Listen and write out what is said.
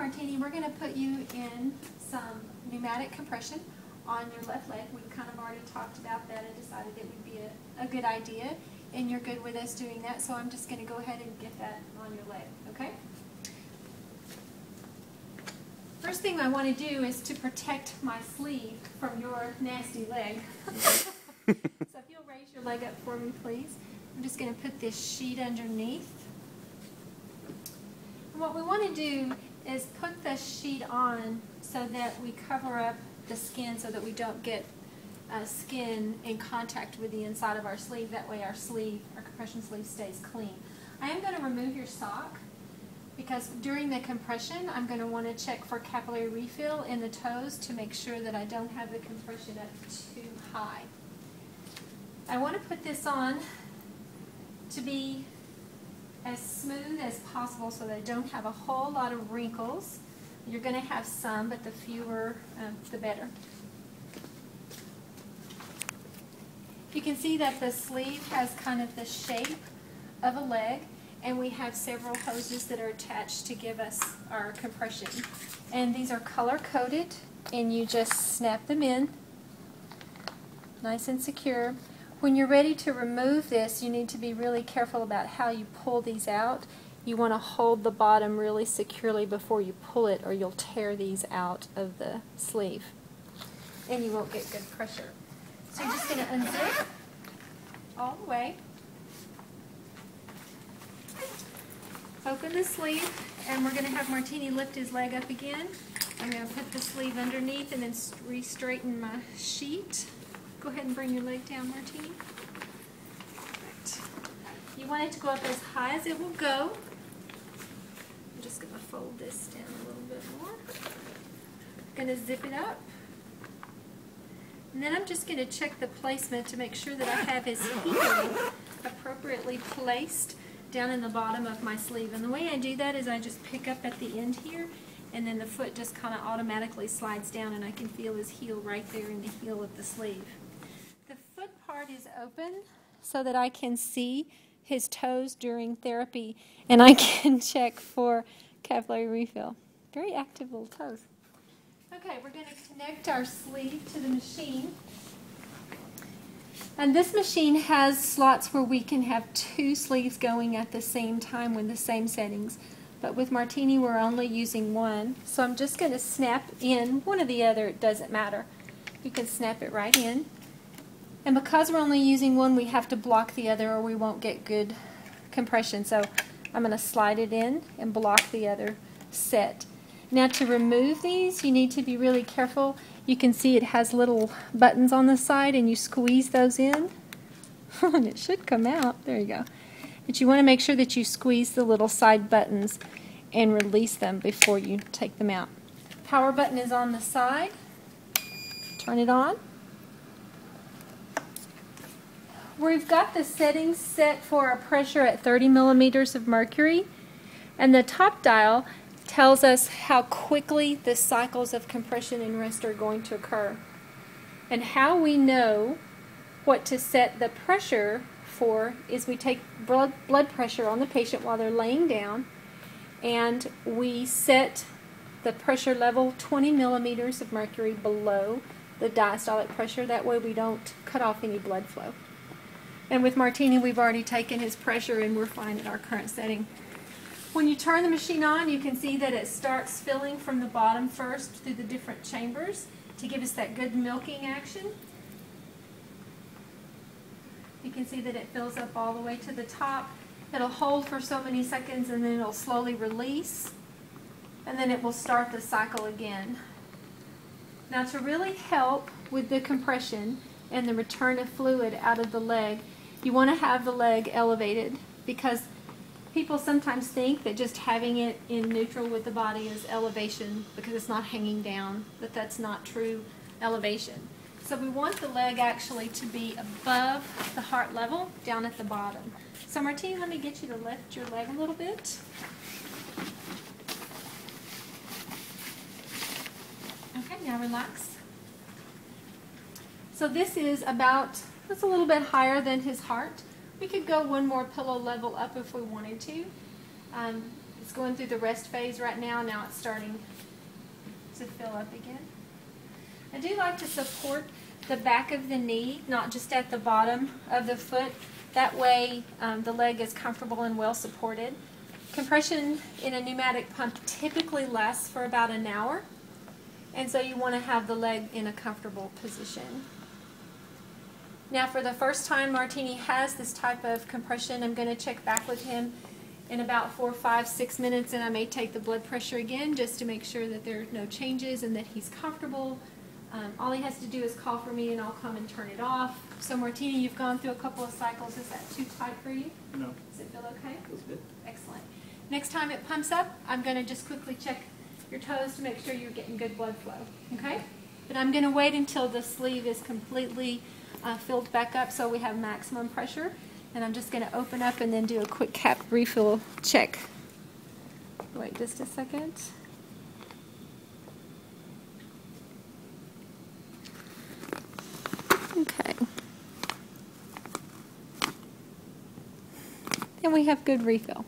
Martini, we're going to put you in some pneumatic compression on your left leg. We kind of already talked about that and decided it would be a good idea, and you're good with us doing that, so I'm just going to go ahead and get that on your leg, okay? First thing I want to do is to protect my sleeve from your nasty leg. So if you'll raise your leg up for me, please. I'm just going to put this sheet underneath. And what we want to do is put the sheet on so that we cover up the skin so that we don't get skin in contact with the inside of our sleeve. That way our compression sleeve stays clean. I am going to remove your sock because during the compression I'm going to want to check for capillary refill in the toes to make sure that I don't have the compression up too high. I want to put this on to be as smooth as possible so that I don't have a whole lot of wrinkles. You're going to have some, but the fewer, the better. You can see that the sleeve has kind of the shape of a leg, and we have several hoses that are attached to give us our compression. And these are color-coded, and you just snap them in, nice and secure. When you're ready to remove this, you need to be really careful about how you pull these out. You want to hold the bottom really securely before you pull it, or you'll tear these out of the sleeve, and you won't get good pressure. So you're just going to unzip all the way, open the sleeve, and we're going to have Martini lift his leg up again. I'm going to put the sleeve underneath and then re-straighten my sheet. Go ahead and bring your leg down, Martini. Right. You want it to go up as high as it will go. I'm just going to fold this down a little bit more. I'm going to zip it up. And then I'm just going to check the placement to make sure that I have his heel appropriately placed down in the bottom of my sleeve. And the way I do that is I just pick up at the end here, and then the foot just kind of automatically slides down, and I can feel his heel right there in the heel of the sleeve. The foot part is open so that I can see his toes during therapy, and I can check for capillary refill. Very active little toes. Okay, we're going to connect our sleeve to the machine. And this machine has slots where we can have two sleeves going at the same time with the same settings. But with Martini, we're only using one. So I'm just going to snap in one or the other. It doesn't matter. You can snap it right in. And because we're only using one, we have to block the other or we won't get good compression. So I'm going to slide it in and block the other set. Now to remove these, you need to be really careful. You can see it has little buttons on the side, and you squeeze those in. And it should come out. There you go. But you want to make sure that you squeeze the little side buttons and release them before you take them out. Power button is on the side. Turn it on. We've got the settings set for a pressure at 30 millimeters of mercury, and the top dial tells us how quickly the cycles of compression and rest are going to occur. And how we know what to set the pressure for is we take blood pressure on the patient while they're laying down, and we set the pressure level 20 millimeters of mercury below the diastolic pressure. That way we don't cut off any blood flow. And with Martini, we've already taken his pressure and we're fine at our current setting. When you turn the machine on, you can see that it starts filling from the bottom first through the different chambers to give us that good milking action. You can see that it fills up all the way to the top. It'll hold for so many seconds and then it'll slowly release, and then it will start the cycle again. Now to really help with the compression and the return of fluid out of the leg, you want to have the leg elevated, because people sometimes think that just having it in neutral with the body is elevation because it's not hanging down, but that's not true elevation. So we want the leg actually to be above the heart level, down at the bottom. So Martini, let me get you to lift your leg a little bit. Okay, now relax. So this is about, that's a little bit higher than his heart. We could go one more pillow level up if we wanted to. It's going through the rest phase right now. Now it's starting to fill up again. I do like to support the back of the knee, not just at the bottom of the foot. That way the leg is comfortable and well supported. Compression in a pneumatic pump typically lasts for about an hour, and so you want to have the leg in a comfortable position. Now for the first time Martini has this type of compression, I'm going to check back with him in about 4, 5, 6 minutes, and I may take the blood pressure again just to make sure that there are no changes and that he's comfortable. All he has to do is call for me and I'll come and turn it off. So Martini, you've gone through a couple of cycles. Is that too tight for you? No. Does it feel okay? Feels good. Excellent. Next time it pumps up, I'm going to just quickly check your toes to make sure you're getting good blood flow. Okay? But I'm going to wait until the sleeve is completely filled back up so we have maximum pressure. And I'm just going to open up and then do a quick cap refill check. Wait just a second. Okay. And we have good refill.